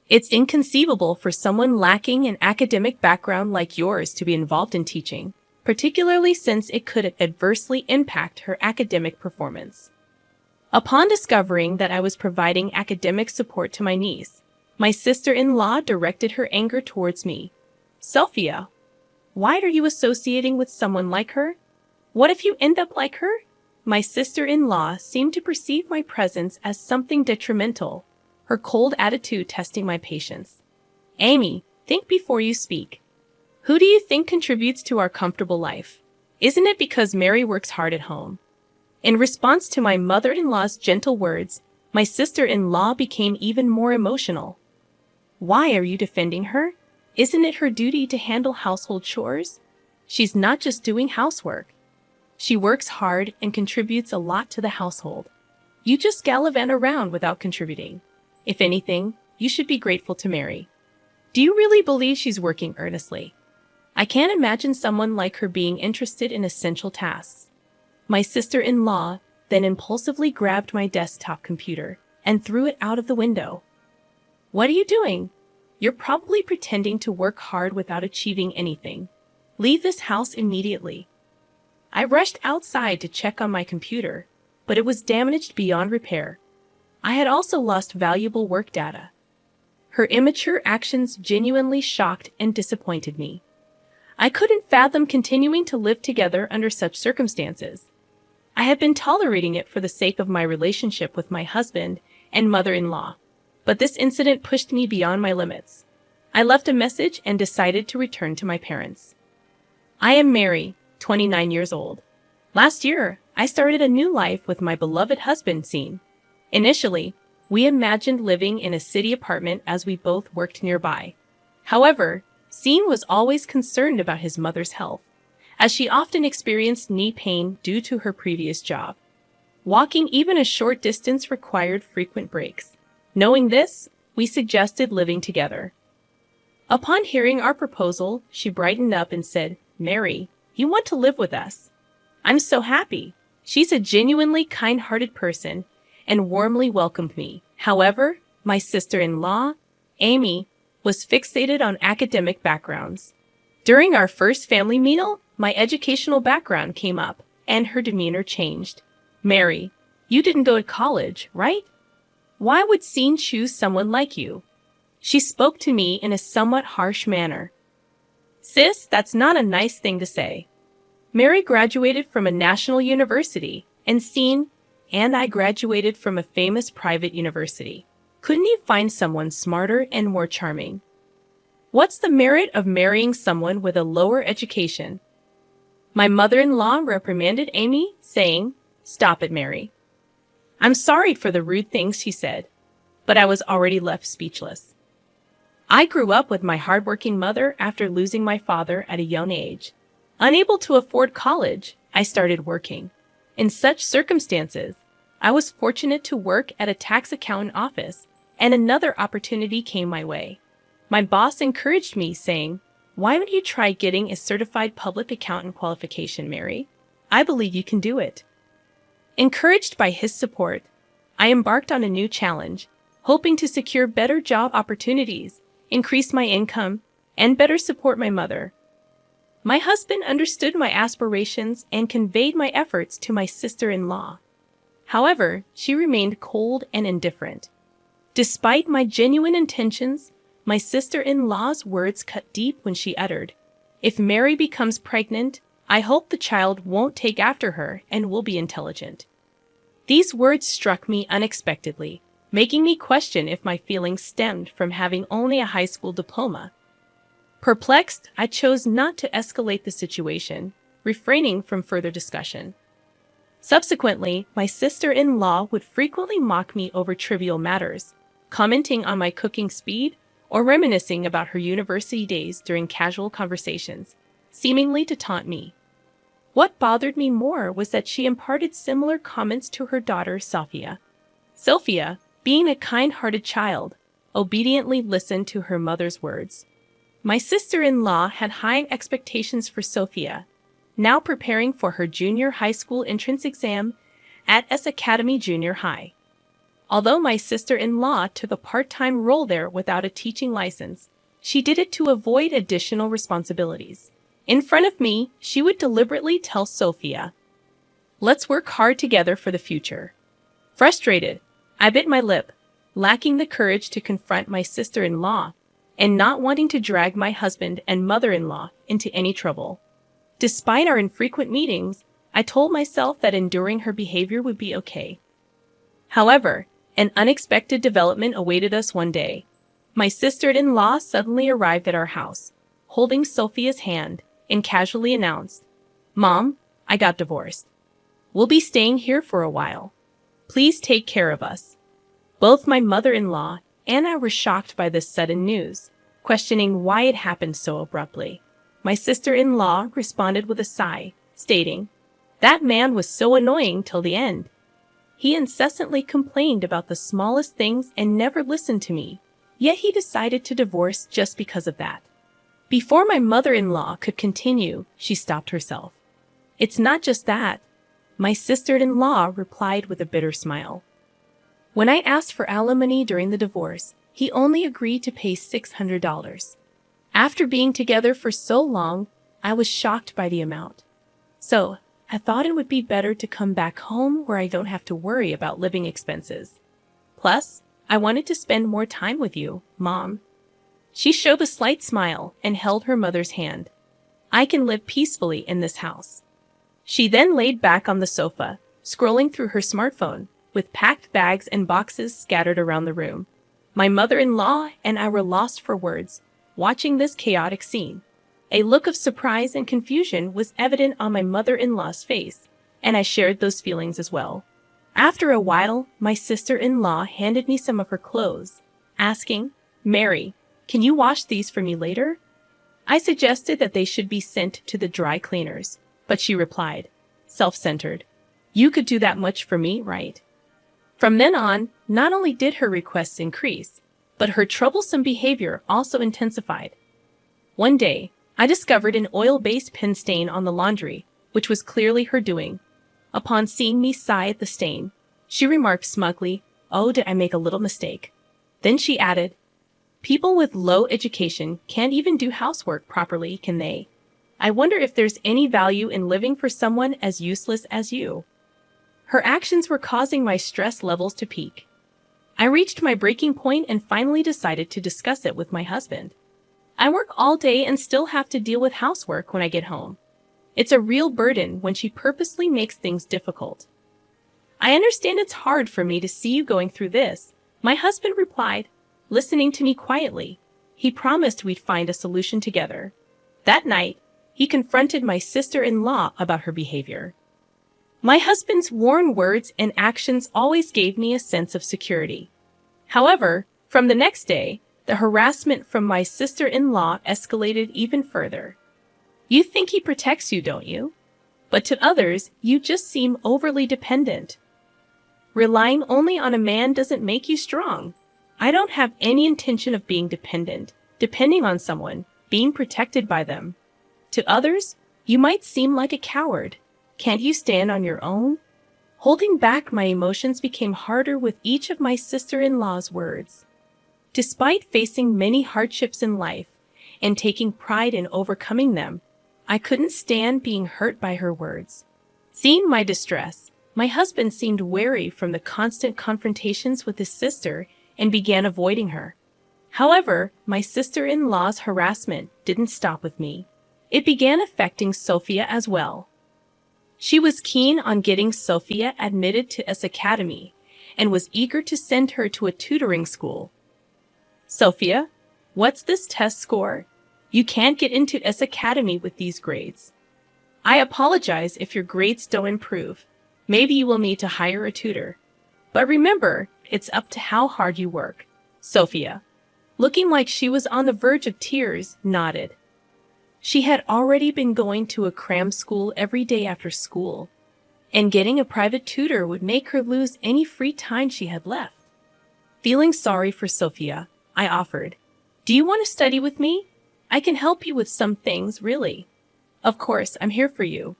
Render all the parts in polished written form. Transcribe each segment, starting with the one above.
It's inconceivable for someone lacking an academic background like yours to be involved in teaching, particularly since it could adversely impact her academic performance. Upon discovering that I was providing academic support to my niece, my sister-in-law directed her anger towards me. Sophia, why are you associating with someone like her? What if you end up like her? My sister-in-law seemed to perceive my presence as something detrimental, her cold attitude testing my patience. Amy, think before you speak. Who do you think contributes to our comfortable life? Isn't it because Mary works hard at home? In response to my mother-in-law's gentle words, my sister-in-law became even more emotional. Why are you defending her? Isn't it her duty to handle household chores? She's not just doing housework. She works hard and contributes a lot to the household. You just gallivant around without contributing. If anything, you should be grateful to Mary. Do you really believe she's working earnestly? I can't imagine someone like her being interested in essential tasks. My sister-in-law then impulsively grabbed my desktop computer and threw it out of the window. What are you doing? You're probably pretending to work hard without achieving anything. Leave this house immediately. I rushed outside to check on my computer, but it was damaged beyond repair. I had also lost valuable work data. Her immature actions genuinely shocked and disappointed me. I couldn't fathom continuing to live together under such circumstances. I had been tolerating it for the sake of my relationship with my husband and mother-in-law, but this incident pushed me beyond my limits. I left a message and decided to return to my parents. I am Mary, 29 years old. Last year, I started a new life with my beloved husband, Sean. Initially, we imagined living in a city apartment as we both worked nearby. However, Sean was always concerned about his mother's health, as she often experienced knee pain due to her previous job. Walking even a short distance required frequent breaks. Knowing this, we suggested living together. Upon hearing our proposal, she brightened up and said, "Mary, you want to live with us? I'm so happy." She's a genuinely kind-hearted person and warmly welcomed me. However, my sister-in-law, Amy, was fixated on academic backgrounds. During our first family meal, my educational background came up, and her demeanor changed. "Mary, you didn't go to college, right? Why would Sean choose someone like you?" She spoke to me in a somewhat harsh manner. "Sis, that's not a nice thing to say. Mary graduated from a national university, and Sean and I graduated from a famous private university. Couldn't you find someone smarter and more charming? What's the merit of marrying someone with a lower education?" My mother-in-law reprimanded Amy, saying, "Stop it, Mary." I'm sorry for the rude things she said, but I was already left speechless. I grew up with my hardworking mother after losing my father at a young age. Unable to afford college, I started working. In such circumstances, I was fortunate to work at a tax accountant office, and another opportunity came my way. My boss encouraged me, saying, "Why don't you try getting a certified public accountant qualification, Mary? I believe you can do it." Encouraged by his support, I embarked on a new challenge, hoping to secure better job opportunities, increase my income, and better support my mother. My husband understood my aspirations and conveyed my efforts to my sister-in-law. However, she remained cold and indifferent. Despite my genuine intentions, my sister-in-law's words cut deep when she uttered, "If Mary becomes pregnant, I hope the child won't take after her and will be intelligent." These words struck me unexpectedly, making me question if my feelings stemmed from having only a high school diploma. Perplexed, I chose not to escalate the situation, refraining from further discussion. Subsequently, my sister-in-law would frequently mock me over trivial matters, commenting on my cooking speed or reminiscing about her university days during casual conversations, seemingly to taunt me. What bothered me more was that she imparted similar comments to her daughter, Sophia. Sophia, being a kind-hearted child, obediently listened to her mother's words. My sister-in-law had high expectations for Sophia, now preparing for her junior high school entrance exam at S Academy Junior High. Although my sister-in-law took a part-time role there without a teaching license, she did it to avoid additional responsibilities. In front of me, she would deliberately tell Sophia, "Let's work hard together for the future." Frustrated, I bit my lip, lacking the courage to confront my sister-in-law and not wanting to drag my husband and mother-in-law into any trouble. Despite our infrequent meetings, I told myself that enduring her behavior would be okay. However, an unexpected development awaited us one day. My sister-in-law suddenly arrived at our house, holding Sophia's hand, and casually announced, "Mom, I got divorced. We'll be staying here for a while. Please take care of us." Both my mother-in-law and I were shocked by this sudden news, questioning why it happened so abruptly. My sister-in-law responded with a sigh, stating, "That man was so annoying till the end. He incessantly complained about the smallest things and never listened to me, yet he decided to divorce just because of that." Before my mother-in-law could continue, she stopped herself. "It's not just that," my sister-in-law replied with a bitter smile. "When I asked for alimony during the divorce, he only agreed to pay $600. After being together for so long, I was shocked by the amount. So, I thought it would be better to come back home where I don't have to worry about living expenses. Plus, I wanted to spend more time with you, Mom." She showed a slight smile and held her mother's hand. "I can live peacefully in this house." She then laid back on the sofa, scrolling through her smartphone, with packed bags and boxes scattered around the room. My mother-in-law and I were lost for words, watching this chaotic scene. A look of surprise and confusion was evident on my mother-in-law's face, and I shared those feelings as well. After a while, my sister-in-law handed me some of her clothes, asking, "Mary, can you wash these for me later?" I suggested that they should be sent to the dry cleaners, but she replied, self-centered, "You could do that much for me, right?" From then on, not only did her requests increase, but her troublesome behavior also intensified. One day, I discovered an oil-based pen stain on the laundry, which was clearly her doing. Upon seeing me sigh at the stain, she remarked smugly, "Oh, did I make a little mistake?" Then she added, "People with low education can't even do housework properly, can they? I wonder if there's any value in living for someone as useless as you." Her actions were causing my stress levels to peak. I reached my breaking point and finally decided to discuss it with my husband. "I work all day and still have to deal with housework when I get home. It's a real burden when she purposely makes things difficult." "I understand it's hard for me to see you going through this," my husband replied, listening to me quietly. He promised we'd find a solution together. That night, he confronted my sister-in-law about her behavior. My husband's warm words and actions always gave me a sense of security. However, from the next day, the harassment from my sister-in-law escalated even further. "You think he protects you, don't you? But to others, you just seem overly dependent. Relying only on a man doesn't make you strong. I don't have any intention of being dependent, depending on someone, being protected by them. To others, you might seem like a coward. Can't you stand on your own?" Holding back my emotions became harder with each of my sister-in-law's words. Despite facing many hardships in life and taking pride in overcoming them, I couldn't stand being hurt by her words. Seeing my distress, my husband seemed wary from the constant confrontations with his sister and began avoiding her. However, my sister-in-law's harassment didn't stop with me. It began affecting Sophia as well. She was keen on getting Sophia admitted to S Academy and was eager to send her to a tutoring school. "Sophia, what's this test score? You can't get into S Academy with these grades. I apologize if your grades don't improve. Maybe you will need to hire a tutor. But remember, it's up to how hard you work." Sophia, looking like she was on the verge of tears, nodded. She had already been going to a cram school every day after school, and getting a private tutor would make her lose any free time she had left. Feeling sorry for Sophia, I offered, "Do you want to study with me? I can help you with some things, really. Of course, I'm here for you."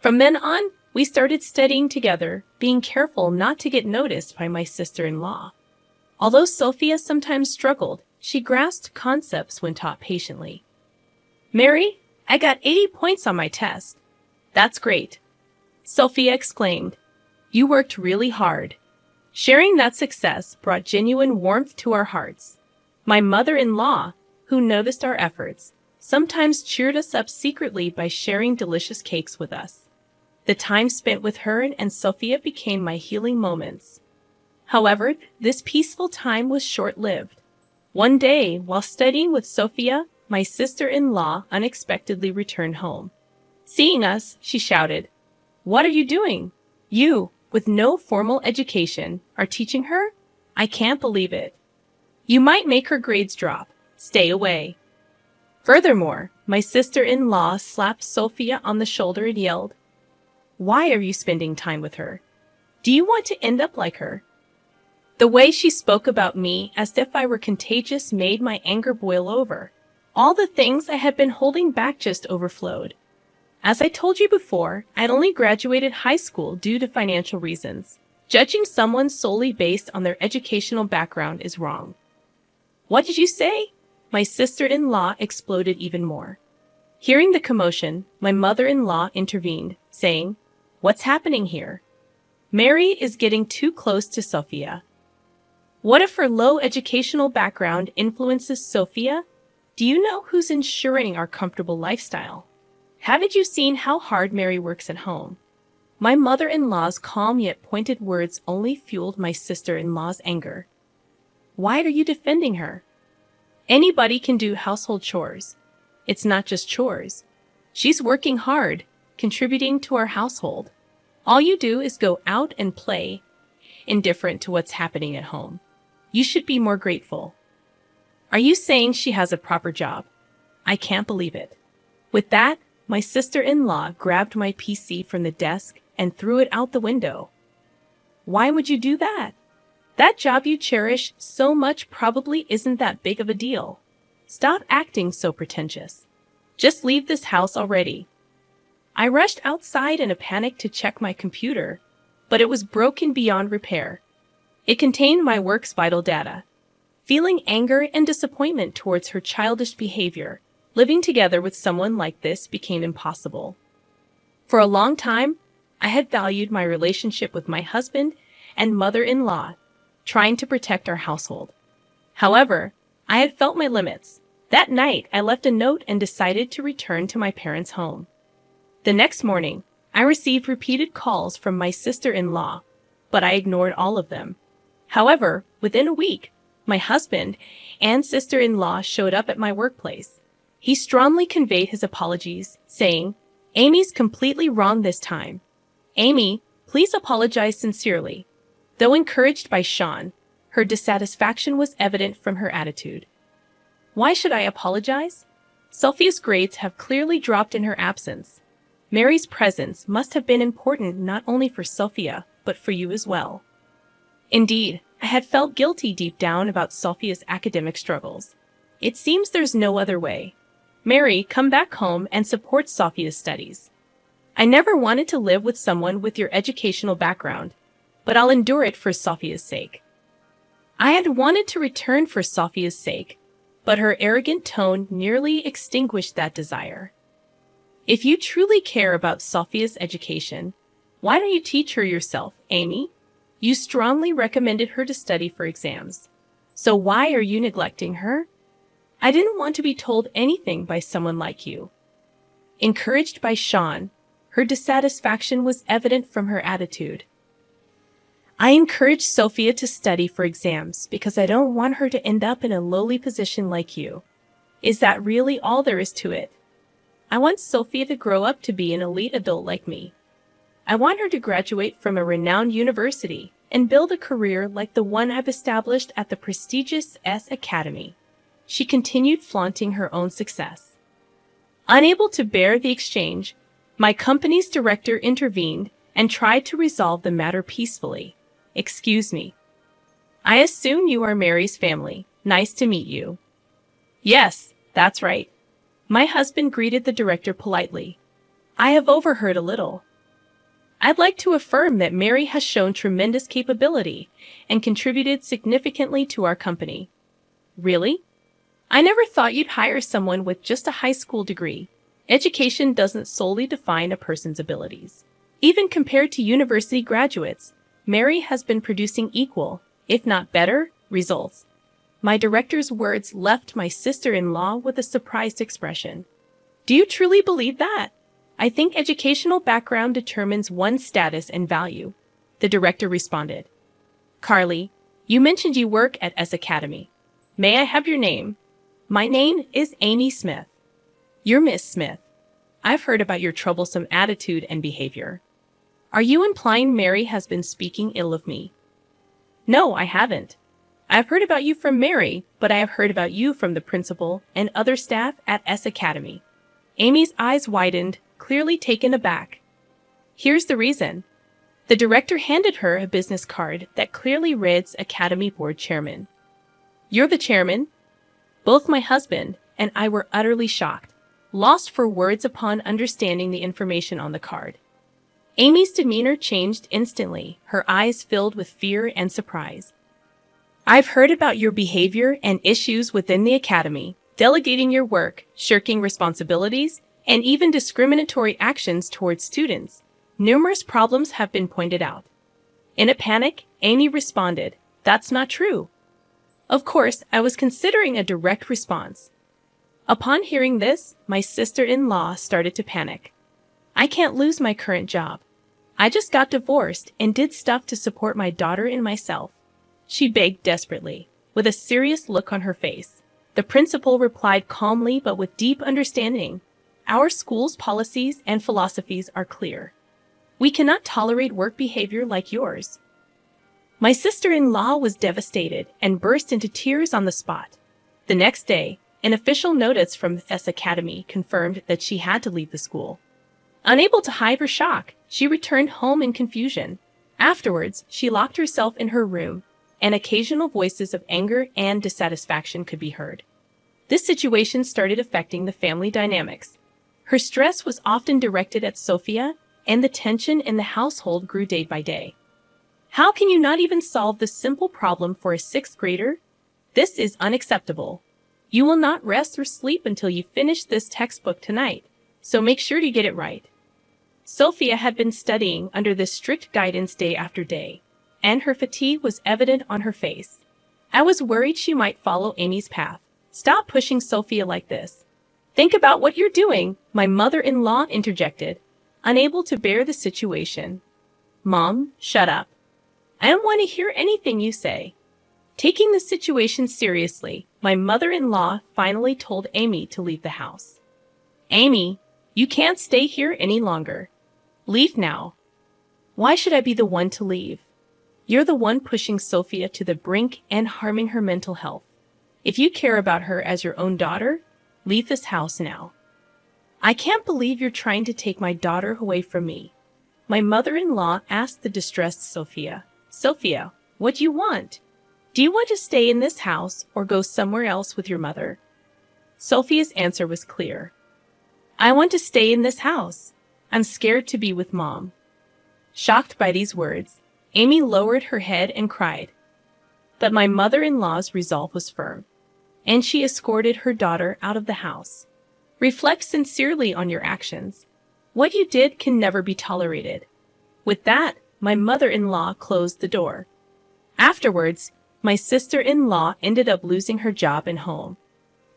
From then on, We started studying together, being careful not to get noticed by my sister-in-law. Although Sophia sometimes struggled, she grasped concepts when taught patiently. "Mary, I got 80 points on my test." "That's great," Sophia exclaimed. "You worked really hard." Sharing that success brought genuine warmth to our hearts. My mother-in-law, who noticed our efforts, sometimes cheered us up secretly by sharing delicious cakes with us. The time spent with her and Sophia became my healing moments. However, this peaceful time was short-lived. One day, while studying with Sophia, my sister-in-law unexpectedly returned home. Seeing us, she shouted, "What are you doing? You, with no formal education, are teaching her? I can't believe it. You might make her grades drop. Stay away." Furthermore, my sister-in-law slapped Sophia on the shoulder and yelled, "Why are you spending time with her? Do you want to end up like her?" The way she spoke about me as if I were contagious made my anger boil over. All the things I had been holding back just overflowed. As I told you before, I'd only graduated high school due to financial reasons. Judging someone solely based on their educational background is wrong. "What did you say?" My sister-in-law exploded even more. Hearing the commotion, my mother-in-law intervened, saying, "What's happening here? Mary is getting too close to Sophia." What if her low educational background influences Sophia? Do you know who's ensuring our comfortable lifestyle? Haven't you seen how hard Mary works at home? My mother-in-law's calm yet pointed words only fueled my sister-in-law's anger. "Why are you defending her? Anybody can do household chores. It's not just chores. She's working hard, contributing to our household. All you do is go out and play, indifferent to what's happening at home. You should be more grateful. Are you saying she has a proper job? I can't believe it." With that, my sister-in-law grabbed my PC from the desk and threw it out the window. "Why would you do that? That job you cherish so much probably isn't that big of a deal. Stop acting so pretentious. Just leave this house already." I rushed outside in a panic to check my computer, but it was broken beyond repair. It contained my work's vital data. Feeling anger and disappointment towards her childish behavior, living together with someone like this became impossible. For a long time, I had valued my relationship with my husband and mother-in-law, trying to protect our household. However, I had felt my limits. That night, I left a note and decided to return to my parents' home. The next morning, I received repeated calls from my sister-in-law, but I ignored all of them. However, within a week, my husband and sister-in-law showed up at my workplace. He strongly conveyed his apologies, saying, "Amy's completely wrong this time. Amy, please apologize sincerely." Though encouraged by Sean, her dissatisfaction was evident from her attitude. Why should I apologize? Sophia's grades have clearly dropped in her absence. Mary's presence must have been important not only for Sophia, but for you as well. Indeed, I had felt guilty deep down about Sophia's academic struggles. It seems there's no other way. Mary, come back home and support Sophia's studies. I never wanted to live with someone with your educational background, but I'll endure it for Sophia's sake. I had wanted to return for Sophia's sake, but her arrogant tone nearly extinguished that desire. If you truly care about Sophia's education, why don't you teach her yourself, Amy? You strongly recommended her to study for exams. So why are you neglecting her? I didn't want to be told anything by someone like you. Encouraged by Sean, her dissatisfaction was evident from her attitude. I encouraged Sophia to study for exams because I don't want her to end up in a lowly position like you. Is that really all there is to it? I want Sophia to grow up to be an elite adult like me. I want her to graduate from a renowned university and build a career like the one I've established at the prestigious S Academy. She continued flaunting her own success. Unable to bear the exchange, my company's director intervened and tried to resolve the matter peacefully. Excuse me. I assume you are Mary's family. Nice to meet you. Yes, that's right. My husband greeted the director politely. I have overheard a little. I'd like to affirm that Mary has shown tremendous capability and contributed significantly to our company. Really? I never thought you'd hire someone with just a high school degree. Education doesn't solely define a person's abilities. Even compared to university graduates, Mary has been producing equal, if not better, results. My director's words left my sister-in-law with a surprised expression. Do you truly believe that? I think educational background determines one's status and value, the director responded. Carly, you mentioned you work at S Academy. May I have your name? My name is Amy Smith. You're Miss Smith. I've heard about your troublesome attitude and behavior. Are you implying Mary has been speaking ill of me? No, I haven't. I've heard about you from Mary, but I have heard about you from the principal and other staff at S Academy. Amy's eyes widened, clearly taken aback. Here's the reason. The director handed her a business card that clearly reads Academy Board Chairman. You're the chairman? Both my husband and I were utterly shocked, lost for words upon understanding the information on the card. Amy's demeanor changed instantly, her eyes filled with fear and surprise. I've heard about your behavior and issues within the academy, delegating your work, shirking responsibilities, and even discriminatory actions towards students. Numerous problems have been pointed out. In a panic, Amy responded, "That's not true." Of course, I was considering a direct response. Upon hearing this, my sister-in-law started to panic. I can't lose my current job. I just got divorced and did stuff to support my daughter and myself. She begged desperately, with a serious look on her face. The principal replied calmly but with deep understanding. Our school's policies and philosophies are clear. We cannot tolerate work behavior like yours. My sister-in-law was devastated and burst into tears on the spot. The next day, an official notice from S Academy confirmed that she had to leave the school. Unable to hide her shock, she returned home in confusion. Afterwards, she locked herself in her room, and occasional voices of anger and dissatisfaction could be heard. This situation started affecting the family dynamics. Her stress was often directed at Sophia, and the tension in the household grew day by day. How can you not even solve this simple problem for a sixth grader? This is unacceptable. You will not rest or sleep until you finish this textbook tonight, so make sure to get it right. Sophia had been studying under this strict guidance day after day, and her fatigue was evident on her face. I was worried she might follow Amy's path. Stop pushing Sophia like this. Think about what you're doing, my mother-in-law interjected, unable to bear the situation. Mom, shut up. I don't want to hear anything you say. Taking the situation seriously, my mother-in-law finally told Amy to leave the house. Amy, you can't stay here any longer. Leave now. Why should I be the one to leave? You're the one pushing Sophia to the brink and harming her mental health. If you care about her as your own daughter, leave this house now. I can't believe you're trying to take my daughter away from me. My mother-in-law asked the distressed Sophia. Sophia, what do you want? Do you want to stay in this house or go somewhere else with your mother? Sophia's answer was clear. I want to stay in this house. I'm scared to be with Mom. Shocked by these words, Amy lowered her head and cried. But my mother-in-law's resolve was firm, and she escorted her daughter out of the house. Reflect sincerely on your actions. What you did can never be tolerated. With that, my mother-in-law closed the door. Afterwards, my sister-in-law ended up losing her job and home.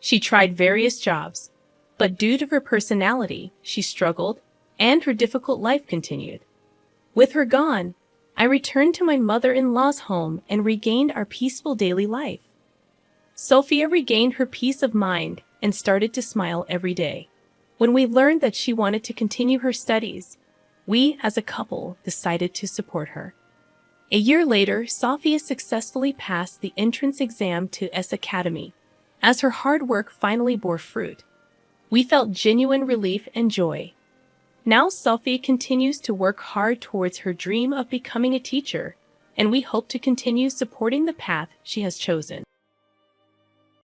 She tried various jobs, but due to her personality, she struggled, and her difficult life continued. With her gone, I returned to my mother-in-law's home and regained our peaceful daily life. Sophia regained her peace of mind and started to smile every day. When we learned that she wanted to continue her studies, we, as a couple, decided to support her. A year later, Sophia successfully passed the entrance exam to S Academy. As her hard work finally bore fruit, we felt genuine relief and joy. Now Sophia continues to work hard towards her dream of becoming a teacher, and we hope to continue supporting the path she has chosen.